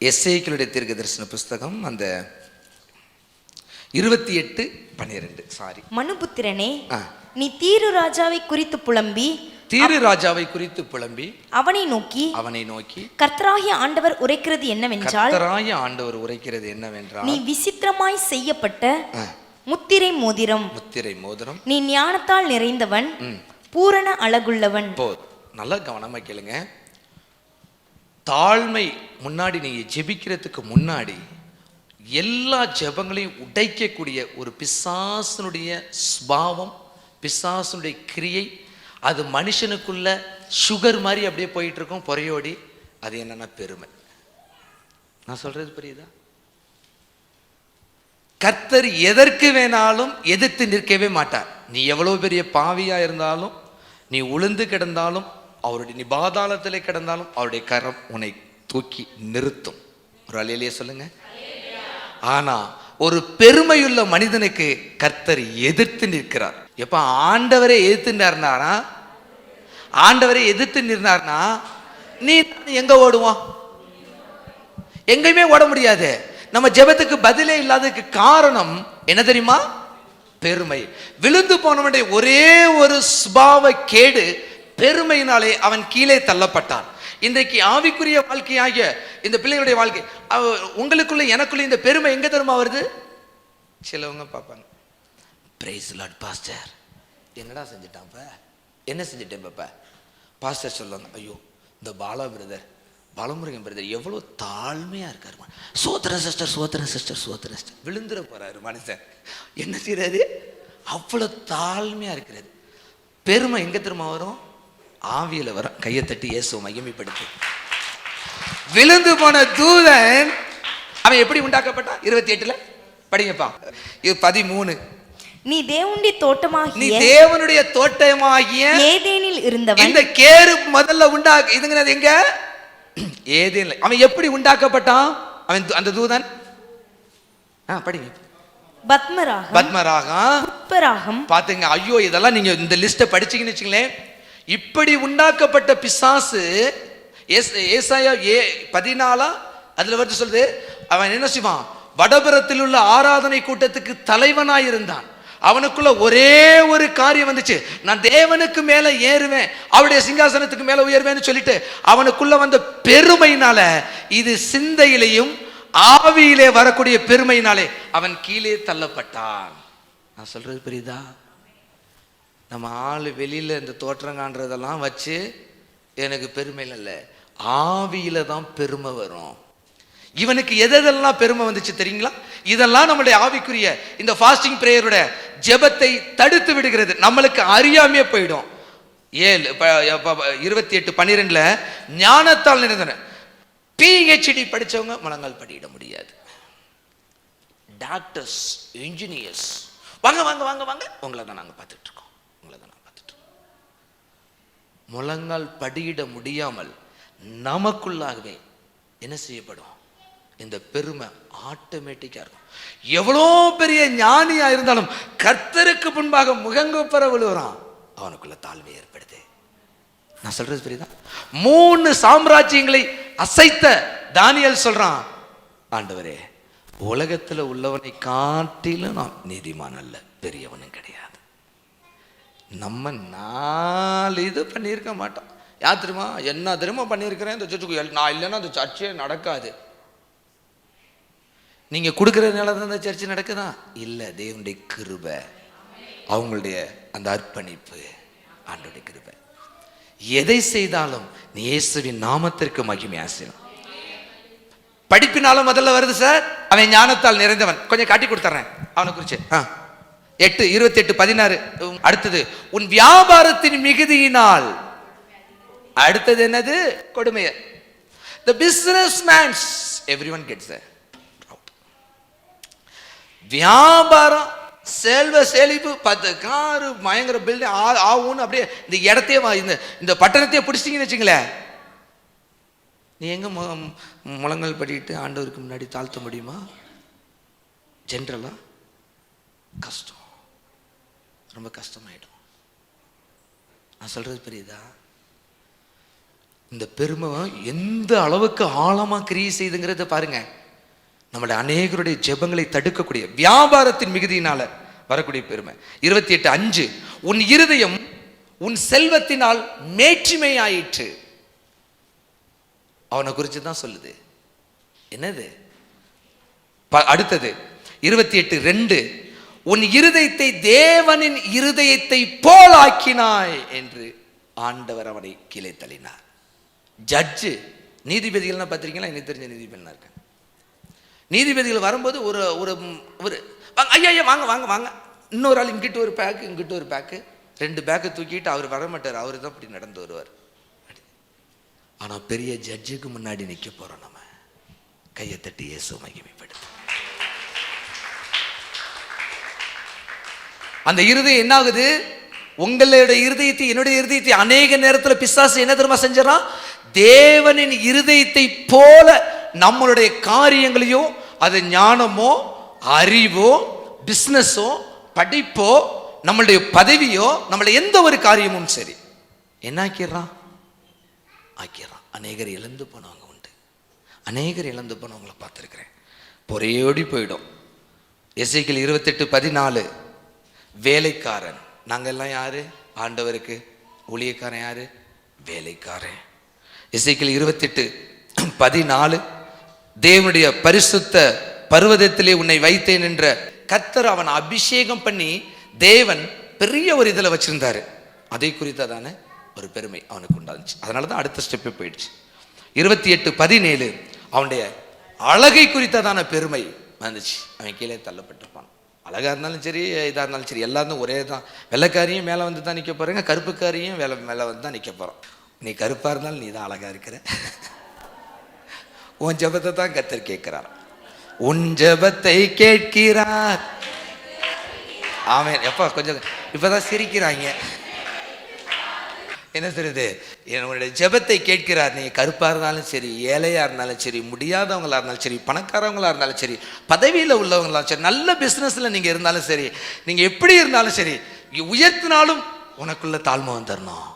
எசேக்கியேலுடைய தீர்க்கதரிசன புஸ்தகம் அந்த 28:12. சாரி. மனுபுத்திரனே, நீ தீரு ராஜாவை குறித்து புலம்பி அவனை நோக்கி கர்த்தராகிய ஆண்டவர் உரைக்கிறது என்னவென்றால், நீ விசித்திரமாய் செய்யப்பட்ட முத்திரை மோதிரம், நீ ஞானத்தால் நிறைந்தவன், பூரண அழகுள்ளவன். நல்லா கவனமா கேளுங்க. தாழ்மை முன்னாடி நீங்க ஜெபிக்கிறதுக்கு முன்னாடி எல்லா ஜெபங்களையும் உடைக்கக்கூடிய ஒரு பிசாசனுடைய ஸ்பாவம், பிசாசனுடைய கிரியை, அது மனுஷனுக்குள்ள சுகர் மாதிரி அப்படியே போயிட்டு இருக்கும் பொறையோடி. அது என்னன்னா பெருமை. நான் சொல்றது புரியுதா? கர்த்தர் எதற்கு வேணாலும் எதிர்த்து நிற்கவே மாட்டார். நீ எவ்வளவு பெரிய பாவியா இருந்தாலும், நீ உளுந்து கிடந்தாலும், அவருடைய நீ பாதாளத்திலே கிடந்தாலும் அவருடைய கரம் உன்னை தூக்கி நிறுத்தும். ஒரு அல்லேலூயா சொல்லுங்க. ஆனா ஒரு பெருமையுள்ள மனிதனுக்கு கர்த்தர் எதிர்த்து நிற்கிறார். எப்ப ஆண்டவரை எதிர்த்து நிற்னார்னா நீ எங்க ஓடுவோம்? எங்கேயுமே ஓட முடியாது. நம்ம ஜெபத்துக்கு பதிலே இல்லாததுக்கு காரணம் என்ன தெரியுமா? பெருமை. விழுந்து போனவனுடைய ஒரே ஒரு சுபாவ கேடு பெருமையினாலே அவன் கீழே தள்ளப்பட்டான். இன்றைக்கு ஆவிக்குரிய வாழ்க்கையாகிய இந்த பிள்ளைகளுடைய வாழ்க்கை, உங்களுக்குள்ள எனக்குள்ள இந்த பெருமை எங்க தெரியுமா வருது? சிலவங்க பார்ப்பாங்க, பிரைஸ் லார்ட் பாஸ்டர், என்னடா செஞ்சுட்டான், என்ன செஞ்சுட்டேன் பாப்பா? பாஸ்டர் சொல்லுவாங்க, ஐயோ இந்த பாலமுருகன் பிரதர் எவ்வளோ தாழ்மையா இருக்காரு, சோத்திர சிஸ்டர் விழுந்துட போறாரு மனுஷன். என்ன செய்யறாரு? அவ்வளோ தாழ்மையா இருக்கிறது. பெருமை எங்க திரும்ப வரும்? ஆவியில வரும். கையை தட்டி இயேசுவை மகிமைப்படுத்து. விழுந்து போன தூதன் அவன் எப்படி உண்டாக்கப்பட்டான்? 28 படிங்கப்பா. 13. நீ தேவனுடைய தோட்டமாகிய ஏதேனில் இருந்தவன். இந்த கேரு முதல்ல இதுங்கிறது எங்க? ஏதேனில். அவன் எப்படி உண்டாக்கப்பட்டான்? அவன் அந்த தூதன் படிங்க. பத்மராகம். பாத்துங்க. ஐயோ, இதெல்லாம் நீங்க இந்த லிஸ்ட படிச்சீங்கன்னு வச்சுங்களேன். இப்படி உண்டாக்கப்பட்ட பிசாசு ஏசாயா 14 அதுல வந்து சொல்லுது, அவன் என்ன செய்வான்? வடபுறத்தில் உள்ள ஆராதனை கூட்டத்துக்கு தலைவனாய் இருந்தான். அவனுக்குள்ள ஒரே ஒரு காரியம் வந்துச்சு, நான் தேவனுக்கு மேல ஏறுவேன், அவருடைய சிங்காசனத்துக்கு மேல உயர்வேன்னு சொல்லிட்டு அவனுக்குள்ள வந்த பெருமையினால, இது சிந்தையிலையும் ஆவியிலே வரக்கூடிய பெருமையினாலே அவன் கீழே தள்ளப்பட்டான். நான் சொல்றது புரியுதா? நம்ம ஆளு வெளியில இந்த தோற்றம் காண்றதெல்லாம் வச்சு எனக்கு பெருமை இல்லை, ஆவியில தான் பெருமை வரும். இவனுக்கு எதெல்லாம் பெருமை வந்துச்சு தெரியுங்களா? இதெல்லாம் நம்மளுடைய ஆவிக்குரிய இந்த ஃபாஸ்டிங் பிரேயரோட ஜெபத்தை தடுத்து விடுகிறது. நம்மளுக்கு அறியாமையே போயிடும். 28:12 ஞானத்தால் நிறைந்தன. PhD படிச்சவங்க முழங்கால் படியிட முடியாது. டாக்டர்ஸ், இன்ஜினியர்ஸ், வாங்க வாங்க வாங்க வாங்க, உங்களை தான் நாங்கள் பார்த்துட்டு இருக்கோம். முழங்கால் படியிட முடியாமல் நமக்குள்ளாகவே என்ன செய்யப்படும்? இந்த பெருமை ஆட்டோமேட்டிக்கா இருக்கும். எவ்வளோ பெரிய ஞானியா இருந்தாலும் கர்த்தருக்கு முன்பாக முகங்குப்புற விழுகிறான், அவனுக்குள்ள தாழ்மை ஏற்படுது. நான் சொல்றது புரியுதா? 3 சாம்ராஜ்யங்களை அசைத்த தானியேல் சொல்றான், ஆண்டவரே, உலகத்துல உள்ளவனை காட்டிலும் நான் நீதிமான் அல்ல, பெரியவனும் கிடையாது. நம்ம 4 இது பண்ணியிருக்க மாட்டோம். யார் தெரியுமா? என்ன தெரியுமா பண்ணியிருக்கிறேன் இந்த சர்ச்சுக்கு, நான் இல்லைன்னா அந்த சர்ச்சே நடக்காது. நீங்க கொடுக்கறதுனால தான் அந்த சர்ச்சை நடக்குதா? இல்லை, தேவனுடைய கிருபை, அவங்களுடைய அந்த அர்ப்பணிப்பு, ஆண்டவருடைய கிருபை. எதை செய்தாலும் நீ இயேசுவின் நாமத்திற்கு மகிமை ஆசீர்வாதம். படிப்பினாலும் முதல்ல வருது சார், அவன் ஞானத்தால் நிறைந்தவன். கொஞ்சம் காட்டி கொடுத்துறேன் அவனை குறிச்சு. 28:16. அடுத்தது, உன் வியாபாரத்தின் மிகுதியினால். அடுத்தது என்னது? கொடுமை. The businessman, everyone gets there. வியாபாரம், செல்வ செழிப்பு, 10 காரு, பயங்கர பில்டிங் ஆகும்னு அப்படியே இந்த இடத்தையே இந்த பட்டணத்தையே பிடிச்சிங்கன்னு வச்சுங்களேன். நீ எங்க முழங்கால் படிட்டு ஆண்டவருக்கு முன்னாடி தாழ்த்த முடியுமா? ஜென்ரலா கஷ்டம், ரொம்ப கஷ்டமாயிடும். நான் சொல்றது புரியுதா? இந்த பெருமை எந்த அளவுக்கு ஆழமா கிரியை செய்துங்கிறத பாருங்க. நம்முடைய அநேகருடைய ஜெபங்களை தடுக்கக்கூடிய வியாபாரத்தின் மிகுதியினால வரக்கூடிய பெருமை. 28:5 உன் இருதயம் உன் செல்வத்தினால் மேட்சிமையாயிற்று. அவனை குறித்து தான் சொல்லுது. என்னது அடுத்தது 28:2 உன் இருதயத்தை தேவனின் இருதயத்தை போலாக்கினாய் என்று ஆண்டவர் அவனை கீழே தள்ளினார். ஜட்ஜு நீதிபதிகள்லாம் பார்த்திருக்கீங்களா? எனக்கு தெரிஞ்ச நீதிபதிலாம் இருக்காங்க. நீதிபதிகள் வரும்போது ஒரு ஒரு ஒரு ஐயா ஐயா வாங்க வாங்க வாங்க, இன்னொரு ஆள் இங்கிட்ட ஒரு பேக்கு இங்கிட்ட ஒரு பேக்கு, 2 பேக்கை தூக்கிட்டு அவர் வரமாட்டார், அவர் தான் இப்படி நடந்து வருவார். ஆனால் பெரிய ஜட்ஜுக்கு முன்னாடி நிற்க போகிறோம். நம்ம கையை தட்டி இயேசு மகிமைப்படுத்து. அந்த இருதயம் என்ன ஆகுது? உங்களுடைய இருதயத்தை என்னுடைய இருதயத்தை அநேக நேரத்தில் பிசாசு என்ன தெரியுமா செஞ்சான்? தேவனின் இருதயத்தை போல நம்மளுடைய காரியங்களையோ, அது ஞானமோ அறிவோ பிஸ்னஸோ படிப்போ நம்மளுடைய பதவியோ நம்மளுடைய எந்த ஒரு காரியமும் சரி என்ன ஆக்கிடுறான்? அநேகர் இழந்து போனவங்க உண்டு. அநேகர் இழந்து போனவங்களை பார்த்துருக்கிறேன். பொறையோடி போயிடும். எசேக்கியேல் 28:14 வேலைக்காரன். நாங்கள் எல்லாம் யாரு? ஆண்டவருக்கு. ஊழியக்காரன் யாரு? வேலைக்காரன். எசேக்கியேல் 28:14 தேவனுடைய பரிசுத்த பர்வதத்திலே உன்னை வைத்தேன் என்ற கர்த்தர் அவன் அபிஷேகம் பண்ணி தேவன் பெரிய ஒரு இதில் வச்சிருந்தாரு. அதை குறித்ததான ஒரு பெருமை அவனுக்கு உண்டாச்சு. அதனால தான் அடுத்த ஸ்டெப்பே போயிடுச்சு. 28:17 அவனுடைய அழகை குறித்ததான பெருமை வந்துச்சு. அவன் கீழே தள்ளப்பட்டிருப்பான். அழகா இருந்தாலும் சரி, இதாக இருந்தாலும் சரி, எல்லாரும் ஒரே தான். வெள்ளைக்காரியும் மேலே வந்து தான் நிற்க போகிறேங்க, கருப்புக்காரியும் மேலே வந்து தான் நிற்க போகிறோம். நீ கருப்பாக இருந்தாலும் நீ தான் அழகாக இருக்கிற. உன் ஜெபத்தை தான் கர்த்தர் கேட்கிறார். உன் ஜெபத்தை கேட்கிறார். ஆமென். எப்பா கொஞ்சம் இப்பதான் சிரிக்கிறாங்க. என்ன தெரியுது? என்னுடைய ஜெபத்தை கேட்கிறார். நீ கருப்பா இருந்தாலும் சரி, ஏழையா இருந்தாலும் சரி, முடியாதவங்களா இருந்தாலும் சரி, பணக்காரவங்களா இருந்தாலும் சரி, பதவியில் உள்ளவங்களாலும் சரி, நல்ல பிஸ்னஸ்ல நீங்க இருந்தாலும் சரி, நீங்க எப்படி இருந்தாலும் சரி, உயர்த்தினாலும் உனக்குள்ள தாழ்மை வந்துடணும்.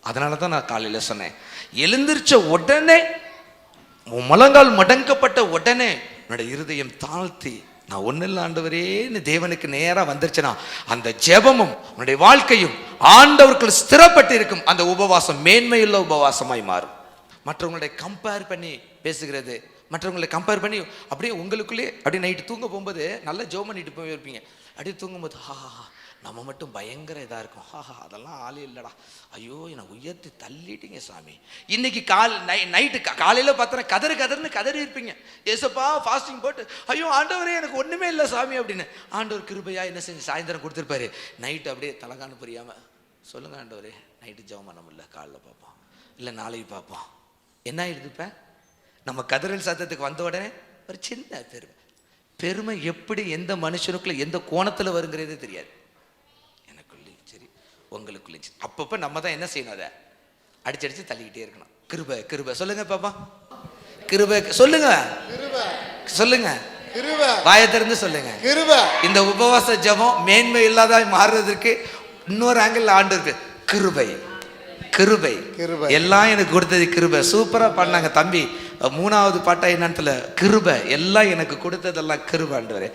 அதனால தான் நான் காலையில் சொன்னேன், எழுந்திருச்ச உடனே முழங்கால் மடங்கப்பட்ட உடனே உன்னுடைய இருதயம் தாழ்த்தி நான் ஒன்றும் இல்லை ஆண்டவரேன்னு தேவனுக்கு நேராக வந்துருச்சுன்னா அந்த ஜெபமும் உன்னுடைய வாழ்க்கையும் ஆண்டவர்கள் ஸ்திரப்பட்டு இருக்கும். அந்த உபவாசம் மேன்மையுள்ள உபவாசமாய் மாறும். மற்றவங்களுடைய கம்பேர் பண்ணி பேசுகிறது, மற்றவங்களை கம்பேர் பண்ணி அப்படியே உங்களுக்குள்ளே அப்படியே நைட்டு தூங்க போகும்போது நல்லா ஜெபம் பண்ணிட்டு போயிருப்பீங்க. அப்படியே தூங்கும்போது நம்ம மட்டும் பயங்கர இதாக இருக்கும். அதெல்லாம் ஆளே இல்லைடா, ஐயோ என்னை உயர்த்தி தள்ளிட்டீங்க சாமி. இன்னைக்கு நைட்டு காலையில் பார்த்தா கதறுன்னு கதறி இருப்பீங்க. ஏசப்பா ஃபாஸ்டிங் போட்டு ஐயோ ஆண்டவரே எனக்கு ஒன்றுமே இல்லை சாமி அப்படின்னு. ஆண்டவர் கிருபையா என்ன செஞ்சு சாயந்தரம் கொடுத்துருப்பாரு. நைட்டு அப்படியே தலகாணு புரியாமல் சொல்லுங்க ஆண்டவரே நைட்டு ஜெபம் பண்ண முடியல, காலைல பார்ப்போம், இல்லை நாளைக்கு பார்ப்போம். என்ன ஆயிடுதுப்ப? நம்ம கதறல் சத்தத்துக்கு வந்த உடனே ஒரு சின்ன பெருமை எப்படி எந்த மனுஷனுக்குள்ள எந்த கோணத்தில் வருங்கிறதே தெரியாது. உங்களுக்குள்ள அப்பப்போ நம்ம தான் என்ன செய்யணும்? அதை அடிச்சடிச்சு தள்ளிக்கிட்டே இருக்கணும். கிருபை கிருபை சொல்லுங்க பாப்பா, கிருபை சொல்லுங்க, சொல்லுங்க, வாயை திறந்து சொல்லுங்க. இந்த உபவாச ஜெபம் மேன்மை இல்லாத மாறுறதுக்கு இன்னொரு ஆங்கிள் ஆண்டு இருக்கு. கிருபை கிருபை எல்லாம் எனக்கு கொடுத்தது கிருபை. சூப்பரா பண்ணாங்க தம்பி. 3வது பாட்டா என்னத்துல கிருபை எல்லாம் எனக்கு கொடுத்ததெல்லாம் கிருபை ஆண்டவரே.